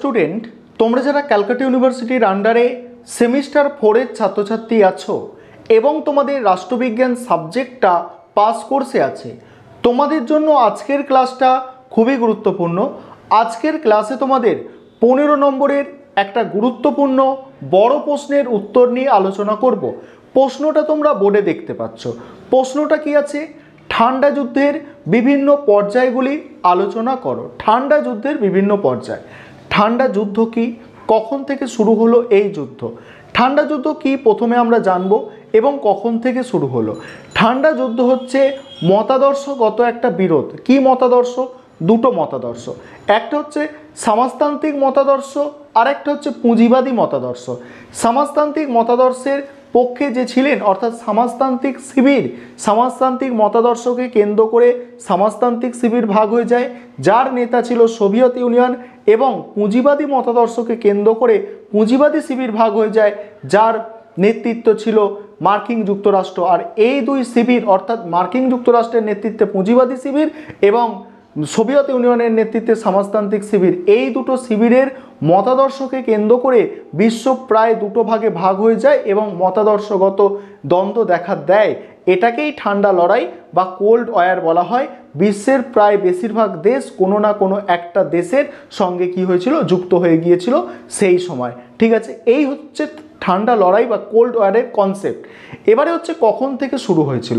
Student, তোমরা যারা ক্যালকাটা ইউনিভার্সিটির আন্ডারে সেমিস্টার 4-এর ছাত্রছাত্রী আছো এবং তোমাদের রাষ্ট্রবিজ্ঞান সাবজেক্টটা পাস কোর্সে আছে, তোমাদের জন্য আজকের ক্লাসটা খুবই গুরুত্বপূর্ণ। আজকের ক্লাসে তোমাদের 15 নম্বরের একটা গুরুত্বপূর্ণ বড় প্রশ্নের উত্তর নিয়ে আলোচনা করব। প্রশ্নটা তোমরা বোর্ডে দেখতে পাচ্ছ। প্রশ্নটা কি আছে? ঠান্ডা যুদ্ধের বিভিন্ন পর্যায়গুলি আলোচনা করো। ঠান্ডা যুদ্ধের বিভিন্ন পর্যায়। ঠান্ডা যুদ্ধ কি, কখন থেকে শুরু হলো এই যুদ্ধ? ঠান্ডা যুদ্ধ কি প্রথমে আমরা জানবো এবং কখন থেকে শুরু হলো। ঠান্ডা যুদ্ধ হচ্ছে মতাদর্শগত একটা বিরোধ। কি মতাদর্শ? দুটো মতাদর্শ। একটা হচ্ছে সমাজতান্ত্রিক মতাদর্শ, আর একটা হচ্ছে পুঁজিবাদী মতাদর্শ। সমাজতান্ত্রিক মতাদর্শের পক্ষে যে ছিলেন অর্থাৎ সমাজতান্ত্রিক শিবির, সমাজতান্ত্রিক মতাদর্শকে কেন্দ্র করে সমাজতান্ত্রিক শিবির ভাগ হয়ে যায়, যার নেতা ছিল সোভিয়েত ইউনিয়ন, এবং পুঁজিবাদী মতাদর্শকে কেন্দ্র করে পুঁজিবাদী শিবির ভাগ হয়ে যায়, যার নেতৃত্ব ছিল মার্কিন যুক্তরাষ্ট্র। আর এই দুই শিবির অর্থাৎ মার্কিন যুক্তরাষ্ট্রের নেতৃত্বে পুঁজিবাদী শিবির এবং সোভিয়েত ইউনিয়নের নেতৃত্বে সমাজতান্ত্রিক শিবির, এই দুটো শিবিরের মতাদর্শকে কেন্দ্র করে বিশ্ব প্রায় দুটো ভাগে ভাগ হয়ে যায় এবং মতাদর্শগত দ্বন্দ্ব দেখা দেয়। এটাকেই ঠান্ডা লড়াই বা কোল্ড ওয়ার বলা হয়। বিশ্বের প্রায় বেশিরভাগ দেশ কোনো না কোনো একটা দেশের সঙ্গে কি হয়েছিল, যুক্ত হয়ে গিয়েছিল সেই সময়। ঠিক আছে, এই হচ্ছে ঠান্ডা লড়াই বা কোল্ড ওয়ারের কনসেপ্ট। এবারে হচ্ছে কখন থেকে শুরু হয়েছিল।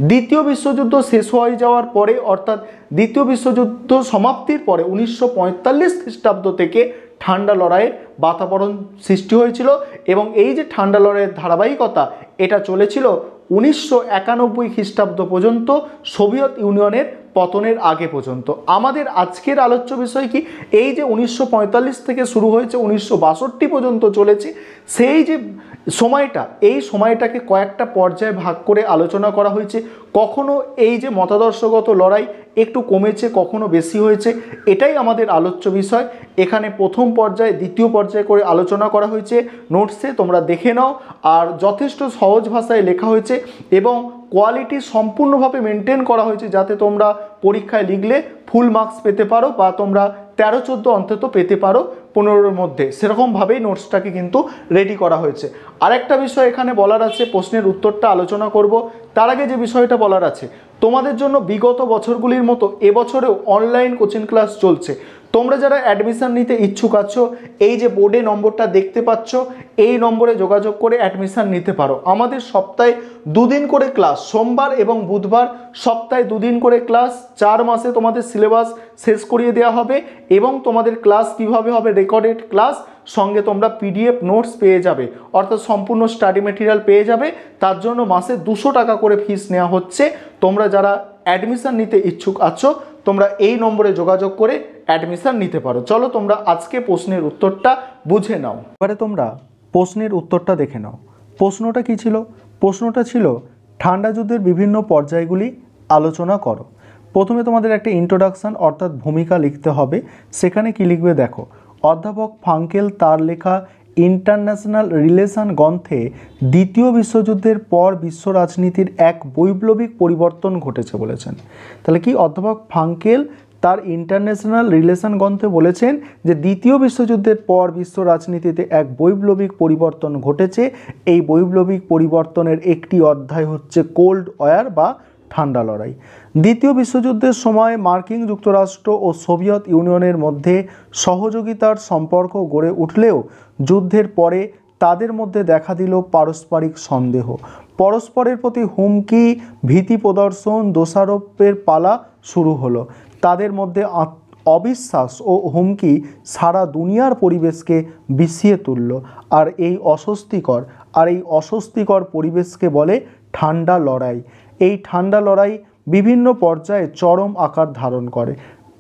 দ্বিতীয় বিশ্বযুদ্ধ শেষ হয়ে যাওয়ার পরে অর্থাৎ দ্বিতীয় বিশ্বযুদ্ধ সমাপ্তির পরে 1945 খ্রিস্টাব্দ থেকে ঠান্ডা লড়াইয়ের বাতাবরণ সৃষ্টি হয়েছিল এবং এই যে ঠান্ডা লড়াইয়ের ধারাবাহিকতা এটা চলেছিল 1991 খ্রিস্টাব্দ পর্যন্ত, সোভিয়েত ইউনিয়নের পতনের আগে পর্যন্ত। আমাদের আজকের আলোচ্য বিষয় কি? এই যে 1945 থেকে শুরু হয়েছে 1962 পর্যন্ত চলেছে, সেই যে সময়টা, এই সময়টাকে কয়েকটা পর্যায়ে ভাগ করে আলোচনা করা হয়েছে। কখনো এই যে মতাদর্শগত লড়াই একটু কমেছে, কখনো বেশি হয়েছে, এটাই আমাদের আলোচ্য বিষয়। এখানে প্রথম পর্যায়ে দ্বিতীয় পর্যায়ে করে আলোচনা করা হয়েছে, নোটসে তোমরা দেখে নাও। আর যথেষ্ট সহজ ভাষায় লেখা হয়েছে এবং কোয়ালিটি সম্পূর্ণভাবে মেনটেন করা হয়েছে, যাতে তোমরা পরীক্ষায় লিখলে ফুল মার্কস পেতে পারো বা তোমরা 13-14 অন্তত পেতে পারো 15-এর মধ্যে। সেরকমভাবেই নোটসটাকে কিন্তু রেডি করা হয়েছে। আরেকটা বিষয় এখানে বলার আছে, প্রশ্নের উত্তরটা আলোচনা করব। তার আগে যে বিষয়টা বলার আছে, তোমাদের জন্য বিগত বছরগুলির মতো এবছরেও অনলাইন কোচিং ক্লাস চলছে। তোমরা যারা অ্যাডমিশন নিতে ইচ্ছুক আছো, এই যে বোর্ডে নম্বরটা দেখতে পাচ্ছ, এই নম্বরে যোগাযোগ করে অ্যাডমিশন নিতে পারো। আমাদের সপ্তাহে 2 দিন করে ক্লাস, সোমবার এবং বুধবার সপ্তাহে 2 দিন করে ক্লাস। 4 মাসে তোমাদের সিলেবাস শেষ করিয়ে দেওয়া হবে এবং তোমাদের ক্লাস কিভাবে হবে, রেকর্ডেড ক্লাস, সঙ্গে তোমরা পিডিএফ নোটস পেয়ে যাবে, অর্থাৎ সম্পূর্ণ স্টাডি মেটেরিয়াল পেয়ে যাবে। তার জন্য মাসে 200 টাকা করে ফিস নেওয়া হচ্ছে। তোমরা যারা অ্যাডমিশন নিতে ইচ্ছুক আছো, তোমরা এই নম্বরে যোগাযোগ করে অ্যাডমিশন নিতে পারো। চলো তোমরা আজকে প্রশ্নের উত্তরটা বুঝে নাও। এবারে তোমরা প্রশ্নের উত্তরটা দেখে নাও। প্রশ্নটা কি ছিল? প্রশ্নটা ছিল ঠান্ডা যুদ্ধের বিভিন্ন পর্যায়গুলি আলোচনা করো। প্রথমে তোমাদের একটা ইন্ট্রোডাকশান অর্থাৎ ভূমিকা লিখতে হবে। সেখানে কি লিখবে দেখো, অধ্যাপক ফাঙ্কেল তার লেখা ইন্টারন্যাশনাল রিলেশন গ্রন্থে দ্বিতীয় বিশ্বযুদ্ধের পর বিশ্ব রাজনীতির এক বৈপ্লবিক পরিবর্তন ঘটেছে বলেছেন। তাহলে কি, অধ্যাপক ফাঙ্কেল তার ইন্টারন্যাশনাল রিলেশন গ্রন্থে বলেছেন যে দ্বিতীয় বিশ্বযুদ্ধের পর বিশ্ব রাজনীতিতে এক বৈপ্লবিক পরিবর্তন ঘটেছে। এই বৈপ্লবিক পরিবর্তনের একটি অধ্যায় হচ্ছে কোল্ড ওয়ার বা ঠান্ডা লড়াই। দ্বিতীয় বিশ্বযুদ্ধের সময় মার্কিন যুক্তরাষ্ট্র ও সোভিয়েত ইউনিয়নের মধ্যে সহযোগিতার সম্পর্ক গড়ে উঠলেও যুদ্ধের পরে তাদের মধ্যে দেখা দিল পারস্পরিক সন্দেহ, পরস্পরের প্রতি হুমকি, ভীতি প্রদর্শন, দোষারোপের পালা শুরু হলো। তাদের মধ্যে অবিশ্বাস ও হুমকি সারা দুনিয়ার পরিবেশকে বিষিয়ে তুলল। আর এই অস্বস্তিকর পরিবেশকে বলে ঠান্ডা লড়াই। এই ঠান্ডা লড়াই বিভিন্ন পর্যায়ে চরম আকার ধারণ করে।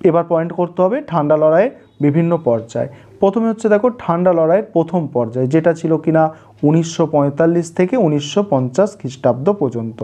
এবার পয়েন্ট করতে হবে ঠান্ডা লড়াইয়ের বিভিন্ন পর্যায়। প্রথমে হচ্ছে দেখো ঠান্ডা লড়াইয়ের প্রথম পর্যায়, যেটা ছিল কিনা 1945 থেকে 1950 খ্রিস্টাব্দ পর্যন্ত।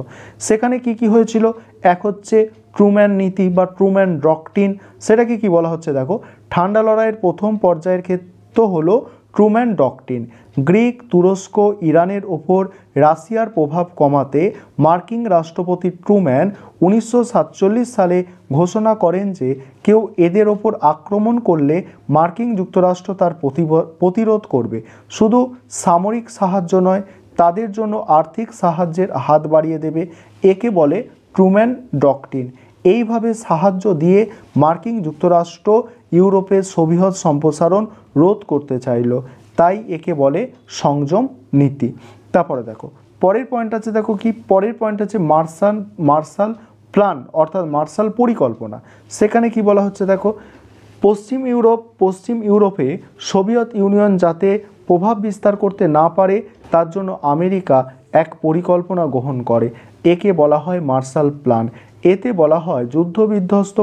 সেখানে কি কি হয়েছিল? এক হচ্ছে ট্রুম্যান নীতি বা ট্রুম্যান ডক্ট্রিন। সেটাকে কি বলা হচ্ছে দেখো, ঠান্ডা লড়াইয়ের প্রথম পর্যায়ের ক্ষেত্র হলো ট্রুম্যান ডক্ট্রিন। গ্রিক, তুরস্ক, ইরানের ওপর রাশিয়ার প্রভাব কমাতে মার্কিন রাষ্ট্রপতি ট্রুম্যান 1947 সালে ঘোষণা করেন যে কেউ এদের ওপর আক্রমণ করলে মার্কিন যুক্তরাষ্ট্র তার প্রতিরোধ করবে। শুধু সামরিক সাহায্য নয়, তাদের জন্য আর্থিক সাহায্যের হাত বাড়িয়ে দেবে। একে বলে ট্রুম্যান ডক্ট্রিন। এইভাবে সাহায্য দিয়ে মার্কিন যুক্তরাষ্ট্র ইউরোপের সোভিয়েত সম্প্রসারণ রোধ করতে চাইল, তাই একে বলে সংযম নীতি। তারপরে দেখো পরের পয়েন্ট আছে, দেখো কি পরের পয়েন্ট আছে মার্শাল প্ল্যান অর্থাৎ মার্শাল পরিকল্পনা। সেখানে কি বলা হচ্ছে দেখো, পশ্চিম ইউরোপে সোভিয়েত ইউনিয়ন যাতে প্রভাব বিস্তার করতে না পারে তার জন্য আমেরিকা এক পরিকল্পনা গ্রহণ করে। একে বলা হয় মার্শাল প্ল্যান। এতে বলা হয় যুদ্ধবিধ্বস্ত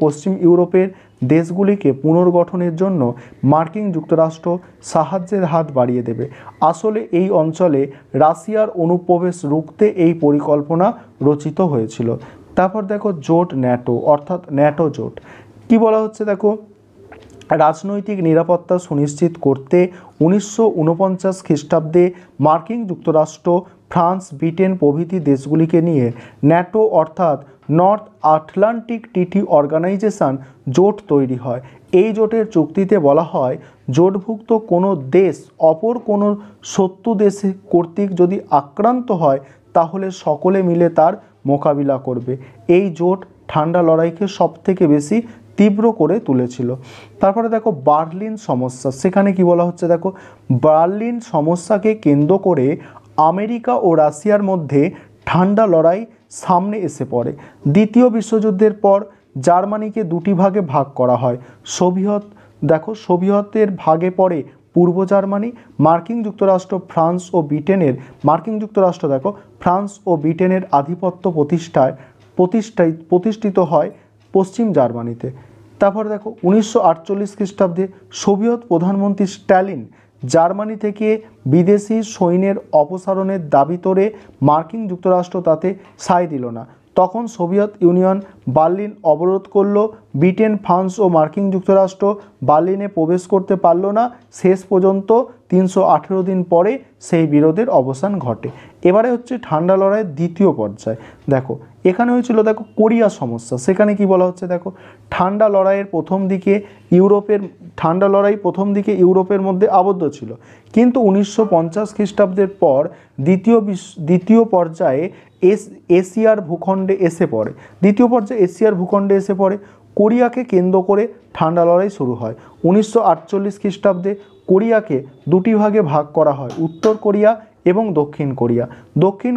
পশ্চিম ইউরোপের দেশগুলিকে পুনর্গঠনের জন্য মার্কিন যুক্তরাষ্ট্র সাহায্যের হাত বাড়িয়ে দেবে। আসলে এই অঞ্চলে রাশিয়ার অনুপ্রবেশ রুখতে এই পরিকল্পনা রচিত হয়েছিল। তারপর দেখো জোট ন্যাটো অর্থাৎ ন্যাটো জোট। কি বলা হচ্ছে দেখো, রাজনৈতিক নিরাপত্তা সুনিশ্চিত করতে 1949 খ্রিস্টাব্দে মার্কিন যুক্তরাষ্ট্র, ফ্রান্স, ব্রিটেন প্রভৃতি দেশগুলিকে নিয়ে ন্যাটো অর্থাৎ নর্থ আটলান্টিক ট্রিটি অর্গানাইজেশন জোট তৈরি হয়। এই জোটের চুক্তিতে বলা হয় জোটভুক্ত কোনো দেশ অপর কোনো শত্রু দেশে কর্তৃক যদি আক্রান্ত হয় তাহলে সকলে মিলে তার মোকাবিলা করবে। এই জোট ঠান্ডা লড়াইকে সবথেকে বেশি তীব্র করে তুলেছিল। তারপরে দেখো বার্লিন সমস্যা। সেখানে কি বলা হচ্ছে দেখো, বার্লিন সমস্যাকে কেন্দ্র করে আমেরিকা ও রাশিয়ার মধ্যে ঠান্ডা লড়াই সামনে এসে পড়ে। দ্বিতীয় বিশ্বযুদ্ধের পর জার্মানিকে দুটি ভাগে ভাগ করা হয়। সোভিয়েতের ভাগে পড়ে পূর্ব জার্মানি। মার্কিন যুক্তরাষ্ট্র ফ্রান্স ও ব্রিটেনের আধিপত্য প্রতিষ্ঠিত হয় পশ্চিম জার্মানিতে। তারপর দেখো 1948 খ্রিস্টাব্দে সোভিয়েত প্রধানমন্ত্রী স্ট্যালিন জার্মানি থেকে বিদেশি সৈন্যের অপসারণের দাবি তোলে মার্কিন যুক্তরাষ্ট্র তাতে সায় দিল না। তখন সোভিয়েত ইউনিয়ন বার্লিন অবরোধ করল। ব্রিটেন, ফ্রান্স ও মার্কিন যুক্তরাষ্ট্র বার্লিনে প্রবেশ করতে পারল না। শেষ পর্যন্ত 318 দিন পরে সেই বিরোধের অবসান ঘটে। এবারে হচ্ছে ঠান্ডা লড়াইয়ের দ্বিতীয় পর্যায়। দেখো এখানে হয়েছিল দেখো কোরিয়া সমস্যা। সেখানে কি বলা হচ্ছে দেখো, ঠান্ডা লড়াই প্রথম দিকে ইউরোপের মধ্যে আবদ্ধ ছিল, কিন্তু 1950 খ্রিস্টাব্দের পর দ্বিতীয় পর্যায়ে এশিয়ার ভূখণ্ডে এসে পড়ে। কোরিয়াকে কেন্দ্র করে ঠান্ডা লড়াই শুরু হয়। 1948 খ্রিস্টাব্দে কোরিয়াকে দুটি ভাগে ভাগ করা হয়, উত্তর কোরিয়া এবং দক্ষিণ কোরিয়া। দক্ষিণ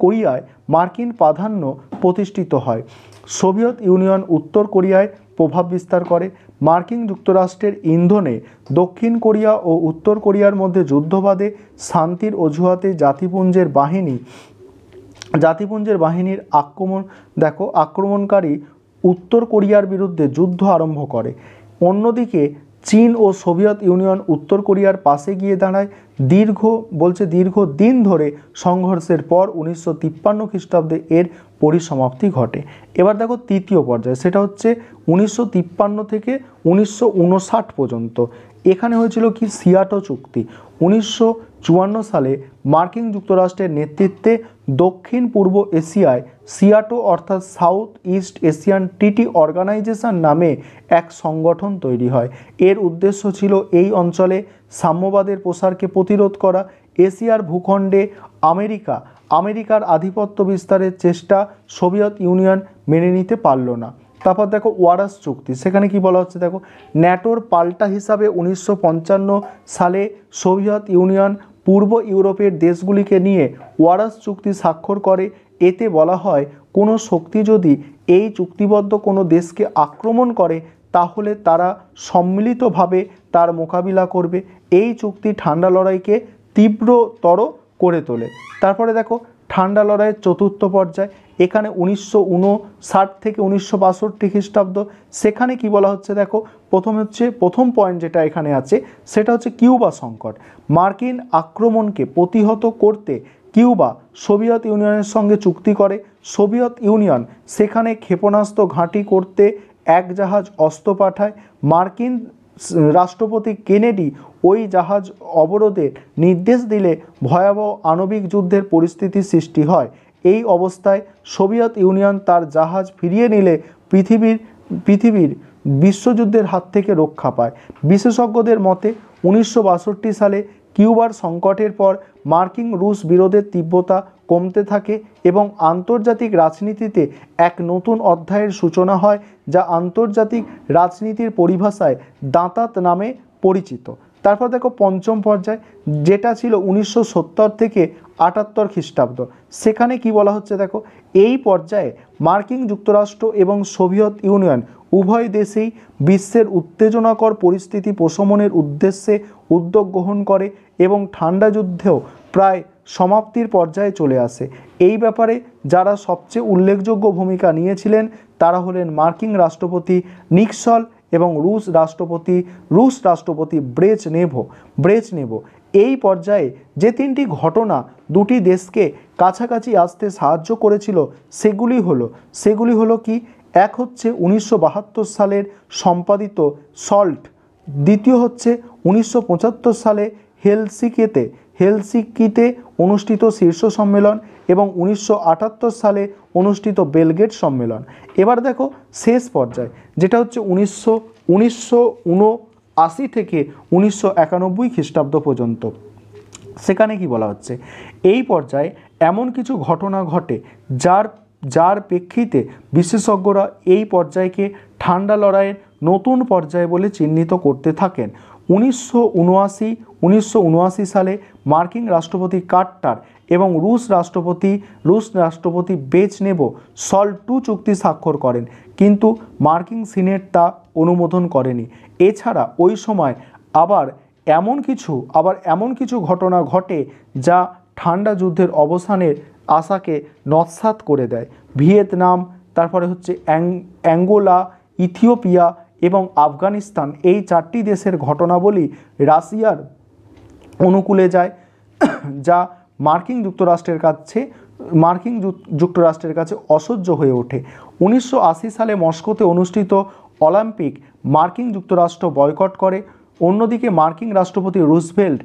কোরিয়ায় মার্কিন প্রাধান্য প্রতিষ্ঠিত হয়। সোভিয়েত ইউনিয়ন উত্তর কোরিয়ায় প্রভাব বিস্তার করে। মার্কিন যুক্তরাষ্ট্রের ইন্ধনে দক্ষিণ কোরিয়া ও উত্তর কোরিয়ার মধ্যে যুদ্ধ বাধে। শান্তির অজুহাতে জাতিপুঞ্জের বাহিনীর আক্রমণকারী উত্তর কোরিয়ার বিরুদ্ধে যুদ্ধ আরম্ভ করে। অন্যদিকে চীন ও সোভিয়েত ইউনিয়ন উত্তর কোরিয়ার পাশে গিয়ে দাঁড়ায়। দীর্ঘদিন ধরে সংঘর্ষের পর 1953 খ্রিস্টাব্দে এর পরিসমাপ্তি ঘটে। এবার দেখো তৃতীয় পর্যায়ে, সেটা হচ্ছে 1953 থেকে 1959 পর্যন্ত। এখানে হয়েছিল কি সিয়াটো চুক্তি। 1954 সালে মার্কিন যুক্তরাষ্ট্রের নেতৃত্বে দক্ষিণ পূর্ব এশিয়ায় সিয়াটো অর্থাৎ south east Asian treaty organization নামে এক সংগঠন তৈরি হয়। এর উদ্দেশ্য ছিল এই অঞ্চলে সাম্যবাদের প্রসারকে প্রতিরোধ করা। এশিয়ার ভূখণ্ডে আমেরিকার আধিপত্য বিস্তারের চেষ্টা সোভিয়েত ইউনিয়ন মেনে নিতে পারল না। তারপর দেখো ওয়ারাস চুক্তি। সেখানে কি বলা হচ্ছে দেখো, ন্যাটোর পাল্টা হিসাবে 1955 সালে সোভিয়েত ইউনিয়ন পূর্ব ইউরোপের দেশগুলিকে নিয়ে ওয়ারাস চুক্তি স্বাক্ষর করে। এতে বলা হয় কোনো শক্তি যদি এই চুক্তিবদ্ধ কোনো দেশকে আক্রমণ করে তাহলে তারা সম্মিলিতভাবে তার মোকাবিলা করবে। এই চুক্তি ঠান্ডা লড়াইকে তীব্রতর করে তোলে। তারপরে দেখো ঠান্ডা লড়াইয়ের চতুর্থ পর্যায়। এখানে 1959 থেকে 1962 খ্রিস্টাব্দ। সেখানে কি বলা হচ্ছে দেখো, প্রথম পয়েন্ট যেটা এখানে আছে সেটা হচ্ছে কিউবা সংকট। মার্কিন আক্রমণকে প্রতিহত করতে কিউবা সোভিয়েত ইউনিয়নের সঙ্গে চুক্তি করে। সোভিয়েত ইউনিয়ন সেখানে ক্ষেপণাস্ত্র ঘাঁটি করতে এক জাহাজ অস্ত্র পাঠায়। মার্কিন রাষ্ট্রপতি কেনেডি ওই জাহাজ অবরোধের নির্দেশ দিলে ভয়াবহ আণবিক যুদ্ধের পরিস্থিতির সৃষ্টি হয়। এই অবস্থায় সোভিয়েত ইউনিয়ন তার জাহাজ ফিরিয়ে নিলে পৃথিবীর বিশ্বযুদ্ধের হাত থেকে রক্ষা পায়। বিশেষজ্ঞদের মতে 1962 সালে কিউবার সংকটের পর মার্কিন রুশ বিরোধের তীব্রতা কমতে থাকে এবং আন্তর্জাতিক রাজনীতিতে এক নতুন অধ্যায়ের সূচনা হয়, যা আন্তর্জাতিক রাজনীতির পরিভাষায় দাঁতাত নামে পরিচিত। তারপর দেখো পঞ্চম পর্যায়, যেটা ছিল 1970 থেকে 78 খ্রিস্টাব্দ। সেখানে কি বলা হচ্ছে দেখো, এই পর্যায়ে মার্কিন যুক্তরাষ্ট্র এবং সোভিয়েত ইউনিয়ন উভয় দেশেই বিশ্বের উত্তেজনাকর পরিস্থিতি প্রশমনের উদ্দেশ্যে উদ্যোগ গ্রহণ করে এবং ঠান্ডা যুদ্ধেও প্রায় সমাপ্তির পর্যায়ে চলে আসে। এই ব্যাপারে যারা সবচেয়ে উল্লেখযোগ্য ভূমিকা নিয়েছিলেন তারা হলেন মার্কিন রাষ্ট্রপতি নিক্সন এবং রুশ রাষ্ট্রপতি ব্রেজনেভ। এই পর্যায়ে যে তিনটি ঘটনা দুটি দেশকে কাছাকাছি আসতে সাহায্য করেছিল সেগুলি হলো কি, এক হচ্ছে 1972 সালের সম্পাদিত সল্ট, দ্বিতীয় হচ্ছে 1975 সালে হেলসিকিতে অনুষ্ঠিত শীর্ষ সম্মেলন এবং 1978 সালে অনুষ্ঠিত বেলগ্রেড সম্মেলন। এবার দেখো শেষ পর্যায়, যেটা হচ্ছে 1979 থেকে 1991 খ্রিস্টাব্দ পর্যন্ত। সেখানে কি বলা হচ্ছে, এই পর্যায়ে এমন কিছু ঘটনা ঘটে যার প্রেক্ষিতে বিশেষজ্ঞরা এই পর্যায়কে ঠান্ডা লড়াইয়ের নতুন পর্যায় বলে চিহ্নিত করতে থাকেন। 1979 সালে মার্কিন রাষ্ট্রপতি কার্টার এবং রুশ রাষ্ট্রপতি ব্রেজনেভ সল্ট 2 চুক্তি স্বাক্ষর করেন, কিন্তু মার্কিন সিনেট তা অনুমোদন করেনি। এছাড়া ওই সময় আবার এমন কিছু ঘটনা ঘটে যা ঠান্ডা যুদ্ধের অবসানের আশাকে নস্যাৎ করে দেয়। ভিয়েতনাম, তারপরে হচ্ছে অ্যাঙ্গোলা, ইথিওপিয়া এবং আফগানিস্তান, এই 4টি দেশের ঘটনাবলী রাশিয়ার অনুকূলে যায়, যা মার্কিন যুক্তরাষ্ট্রের কাছে অসহ্য হয়ে ওঠে। 1980 সালে মস্কোতে অনুষ্ঠিত অলিম্পিক মার্কিন যুক্তরাষ্ট্র বয়কট করে। অন্যদিকে মার্কিন রাষ্ট্রপতি রুজভেল্ট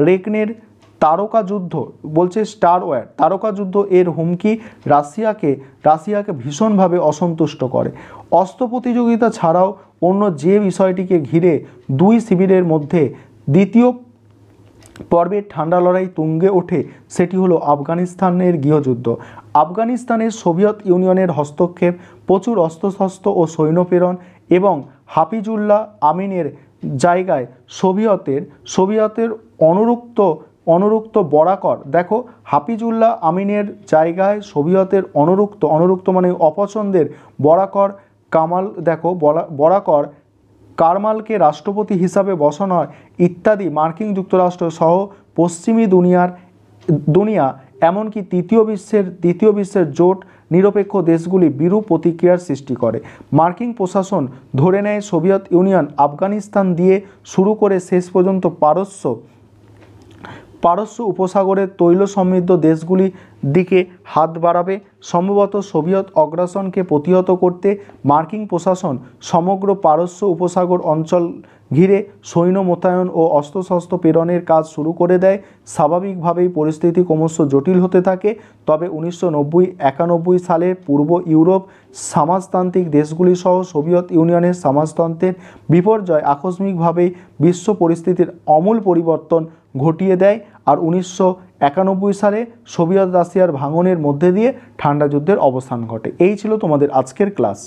রেগনের তারকা যুদ্ধ বলছে স্টার ওয়ার তারকা যুদ্ধ এর হুমকি রাশিয়াকে ভীষণভাবে অসন্তুষ্ট করে। অস্ত্র প্রতিযোগিতা ছাড়াও অন্য যে বিষয়টিকে ঘিরে দুই শিবিরের মধ্যে দ্বিতীয় পর্বের ঠান্ডা লড়াই তুঙ্গে ওঠে সেটি হলো আফগানিস্তানের গৃহযুদ্ধ। আফগানিস্তানের সোভিয়েত ইউনিয়নের হস্তক্ষেপ, প্রচুর অস্ত্রশস্ত্র ও সৈন্য প্রেরণ এবং হাফিজুল্লাহ আমিনের জায়গায় সোভিয়েতের অনুরক্ত বরাকর, দেখো হাফিজুল্লাহ আমিনের জায়গায় সোভিয়েতের অনুরক্ত মানে অপছন্দের বরাকর কারমালকে রাষ্ট্রপতি হিসাবে বসানো হয় ইত্যাদি মার্কিন যুক্তরাষ্ট্র সহ পশ্চিমী দুনিয়া এমনকি তৃতীয় বিশ্বের জোট নিরপেক্ষ দেশগুলি বিরূপ প্রতিক্রিয়ার সৃষ্টি করে। মার্কিন প্রশাসন ধরে নেয় সোভিয়েত ইউনিয়ন আফগানিস্তান দিয়ে শুরু করে শেষ পর্যন্ত পারস্য উপসাগরের তৈল সমৃদ্ধ দেশগুলির দিকে হাত বাড়াবে। সম্ভবত সোভিয়েত অগ্রাসনকে প্রতিহত করতে মার্কিন প্রশাসন সমগ্র পারস্য উপসাগর অঞ্চল ঘিরে সৈন্য মোতায়েন ও অস্ত্রশস্ত্র প্রেরণের কাজ শুরু করে দেয়। স্বাভাবিকভাবেই পরিস্থিতি ক্রমশ জটিল হতে থাকে। তবে 1991 সালে পূর্ব ইউরোপ সমাজতান্ত্রিক দেশগুলি সহ সোভিয়েত ইউনিয়নের সমাজতন্ত্রের বিপর্যয় আকস্মিকভাবেই বিশ্ব পরিস্থিতির আমূল পরিবর্তন ঘটিয়ে দেয়। আর 1991 সালে সোভিয়েত রাশিয়ার ভাঙনের মধ্যে দিয়ে ঠান্ডা যুদ্ধের অবসান ঘটে। এই ছিল তোমাদের আজকের ক্লাস।